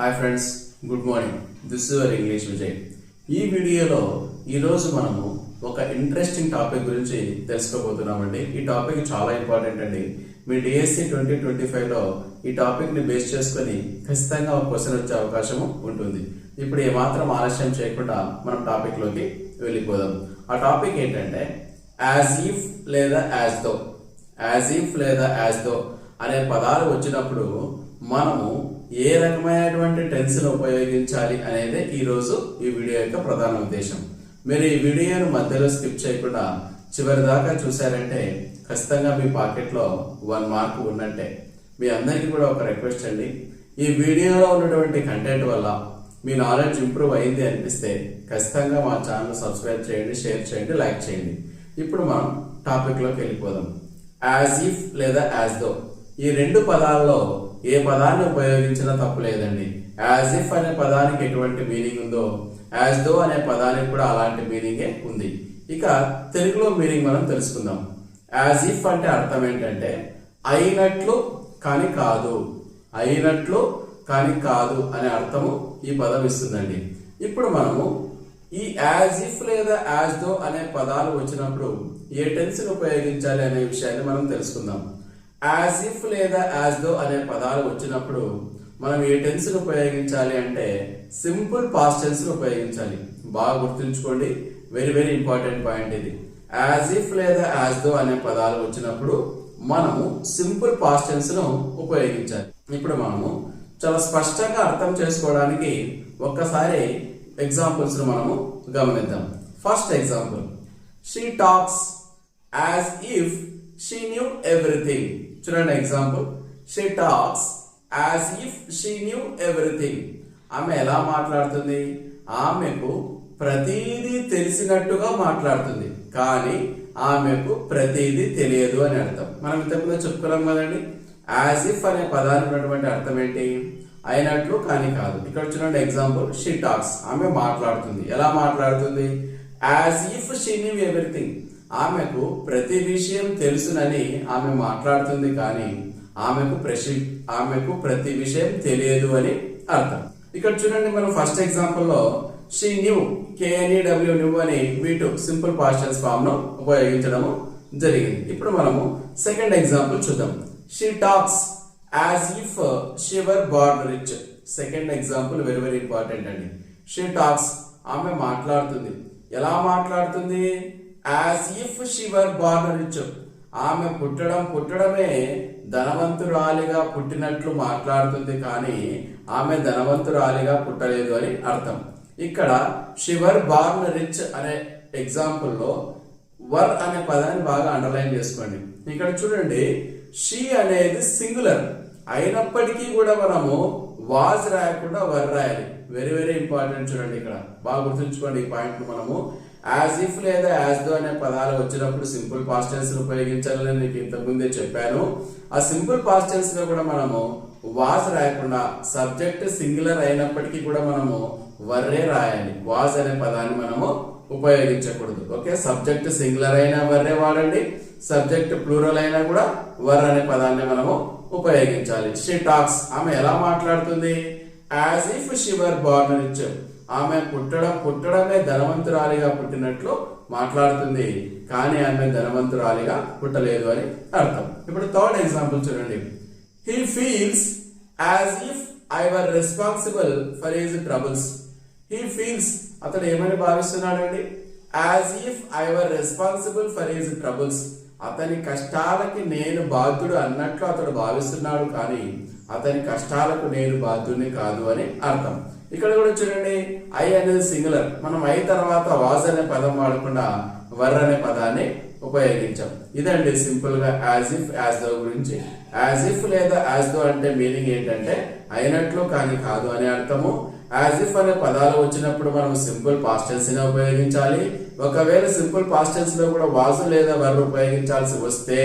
Hi friends, good morning. This is your English Vijay. ఈ వీడియోలో ఈరోజు మనము ఒక ఇంట్రెస్టింగ్ టాపిక్ గురించి తెలుసుకోబోతున్నామండి. ఈ టాపిక్ చాలా ఇంపార్టెంట్ అండి. మీ డిఎస్సి 2025లో ఈ టాపిక్ని బేస్ చేసుకొని ఖచ్చితంగా ఒక క్వశ్చన్ వచ్చే అవకాశం ఉంటుంది. ఇప్పుడు ఏమాత్రం ఆలస్యం చేయకుండా మనం టాపిక్లోకి వెళ్ళిపోదాం. ఆ టాపిక్ ఏంటంటే యాజ్ ఇఫ్ లేదా యాజ్ దో. యాజ్ ఇఫ్ లేదా యాజ్ దో అనే పదాలు వచ్చినప్పుడు మనము ఏ రకమైనటువంటి టెన్స్ను ఉపయోగించాలి అనేది ఈరోజు ఈ వీడియో యొక్క ప్రధాన ఉద్దేశం. మీరు ఈ వీడియోను మధ్యలో స్కిప్ చేయకుండా చివరి దాకా చూసారంటే ఖచ్చితంగా మీ పాకెట్లో 1 మార్క్ ఉన్నట్టే. మీ అందరికీ కూడా ఒక రిక్వెస్ట్ అండి, ఈ వీడియోలో ఉన్నటువంటి కంటెంట్ వల్ల మీ నాలెడ్జ్ ఇంప్రూవ్ అయింది అనిపిస్తే ఖచ్చితంగా మా ఛానల్ సబ్స్క్రైబ్ చేయండి, షేర్ చేయండి, లైక్ చేయండి. ఇప్పుడు మనం టాపిక్లోకి వెళ్ళిపోదాం. యాజ్ ఇఫ్ లేదా యాజ్ దో, ఈ రెండు పదాల్లో ఏ పదాన్ని ఉపయోగించినా తప్పు లేదండి. యాజ్ ఇఫ్ అనే పదానికి ఎటువంటి మీనింగ్ ఉందో యాజ్ దో అనే పదానికి కూడా అలాంటి మీనింగే ఉంది. ఇక తెలుగులో మీనింగ్ మనం తెలుసుకుందాం. యాజ్ ఇఫ్ అంటే అర్థం ఏంటంటే అయినట్లు కానీ కాదు, అయినట్లు కానీ కాదు అనే అర్థము ఈ పదం ఇస్తుందండి. ఇప్పుడు మనము ఈ యాజ్ ఇఫ్ లేదా యాజ్ దో అనే పదాలు వచ్చినప్పుడు ఏ టెన్స్ ని ఉపయోగించాలి అనే విషయాన్ని మనం తెలుసుకుందాం. యాజ్ ఇఫ్ లేదా యాజ్ దో అనే పదాలు వచ్చినప్పుడు మనం ఏ టెన్స్ ని ఉపయోగించాలి అంటే సింపుల్ పాస్ట్ టెన్స్ ని ఉపయోగించాలి. బాగా గుర్తుంచుకోండి, వెరీ వెరీ ఇంపార్టెంట్ పాయింట్ ఇది. యాజ్ ఇఫ్ లేదా యాజ్ దో అనే పదాలు వచ్చినప్పుడు మనము సింపుల్ పాస్ట్ టెన్స్ ను ఉపయోగించాలి. ఇప్పుడు మనము చాలా స్పష్టంగా అర్థం చేసుకోవడానికి ఒక్కసారి ఎగ్జాంపుల్స్ ను మనము గమనిద్దాం. First example, she talks as if she knew everything. చూడండి example, she talks as if she knew everything. ఆమె ఎలా మాట్లాడుతుంది? ఆమెకు ప్రతిదీ తెలిసినట్టుగా మాట్లాడుతుంది, కానీ ఆమెకు ప్రతిదీ తెలియదు అని అర్థం. మనం ఇంతకుముందు చెప్పుకున్నాం కదండి, యాజ్ ఇఫ్ అనే పదానికి ఉన్నటువంటి అర్థం ఏంటి? అయినట్లు కానీ కాదు. ఇక్కడ చూడండి ఎగ్జాంపుల్, షీ టాక్స్, ఆమె మాట్లాడుతుంది. ఎలా మాట్లాడుతుంది? As if she knew everything. ఆమెకు ప్రతి విషయం తెలుసునని ఆమె మాట్లాడుతుంది, కానీ ఆమెకు ప్రతి విషయం తెలియదు అని అర్థం. ఇక్కడ చూడండి, మనం ఫస్ట్ ఎగ్జాంపుల్లో షీ న్యూ, KNEW న్యూ అని వీటు సింపుల్ పాస్ట్ టెన్స్ ఫామ్ ను ఉపయోగించడం జరిగింది. ఇప్పుడు మనము సెకండ్ ఎగ్జాంపుల్ చూద్దాం. She talks as if she were born rich. Second example very very important అండి. షీ టాక్స్, ఆమె మాట్లాడుతుంది. ఎలా మాట్లాడుతుంది? As if she were born rich. ఆమె పుట్టడమే ధనవంతురాలిగా పుట్టినట్లు మాట్లాడుతుంది, కానీ ఆమె ధనవంతురాలిగా పుట్టలేదు అని అర్థం. ఇక్కడ షీ వర్ బార్న్ రిచ్ అనే ఎగ్జాంపుల్లో వర్ అనే పదాన్ని బాగా అండర్లైన్ చేసుకోండి. ఇక్కడ చూడండి, షీ అనేది సింగులర్ అయినప్పటికీ కూడా మనము వాజ్ రాయకుండా వర్ రాయాలి. Very very important. చూడండి, ఇక్కడ బాగా గుర్తుంచుకోండి ఈ పాయింట్. మనము యాజ్ ఇఫ్ లేదా యాజ్ దో అనే పదాలు వచ్చినప్పుడు సింపుల్ పాస్ట్ టెన్స్ ఉపయోగించాలని మీకు ఇంతకుముందే చెప్పాను. ఆ సింపుల్ పాస్ట్ టెన్స్ లో కూడా మనము వాజ్ రాయకుండా సబ్జెక్ట్ సింగులర్ అయినప్పటికీ కూడా మనము వర్రే రాయాలి. వాజ్ అనే పదాన్ని మనము ఉపయోగించకూడదు. ఓకే, సబ్జెక్ట్ సింగులర్ అయినా వర్రే వాడండి, సబ్జెక్ట్ ప్లూరల్ అయినా కూడా వర్ అనే పదాన్ని మనము ఉపయోగించాలి. షీ టాక్స్, ఆమె ఎలా మాట్లాడుతుంది? As if she were born rich. ఆమె పుట్టడమే ధనవంతురాలిగా పుట్టినట్లు మాట్లాడుతుంది, కానీ ఆమె ధనవంతురాలిగా పుట్టలేదు అని అర్థం. ఇప్పుడు థర్డ్ ఎగ్జాంపుల్ చూడండి. He feels as if I were responsible for his troubles. He feels, అతడు ఏమని భావిస్తున్నాడండి? As if I were responsible for his troubles. అతని కష్టాలకి నేను బాధ్యుడు అన్నట్లు అతడు భావిస్తున్నాడు, కానీ అతని కష్టాలకు నేను బాధ్యుడిని కాదు అని అర్థం. ఇక్కడ కూడా చూడండి, ఐ అనేది సింగులర్. మనం ఐ తర్వాత వాజ్ అనే పదం వాడకుండా వర్ అనే పదాన్ని ఉపయోగించాం. ఇదండి సింపుల్ గా యాజ్ ఇఫ్ యాజ్ దో గురించి. యాజ్ ఇఫ్ లేదా యాజ్ దో అంటే మీనింగ్ ఏంటంటే అయినట్లు కానీ కాదు అనే అర్థము. యాజ్ ఇఫ్ అనే పదాలు వచ్చినప్పుడు మనం సింపుల్ పాస్ట్ టెన్స్ ని ఉపయోగించాలి. ఒకవేళ సింపుల్ పాస్ట్ టెన్స్ లో కూడా వాజ్ లేదా వర్ ఉపయోగించాల్సి వస్తే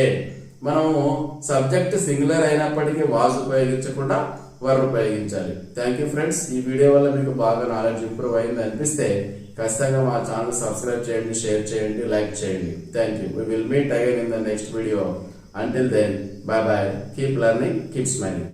మనము సబ్జెక్ట్ సింగులర్ అయినప్పటికీ వాజ్ ఉపయోగించకుండా వర్ ఉపయోగించాలి. Thank you friends. ఈ వీడియో వల్ల మీకు బాగా నాలెడ్జ్ ఇంప్రూవ్ అయింది అనిపిస్తే ఖచ్చితంగా మా ఛానల్ సబ్స్క్రైబ్ చేయండి, షేర్ చేయండి, లైక్ చేయండి. Thank you. We will meet again in the next video. Until then, bye bye. Keep learning, keep smiling.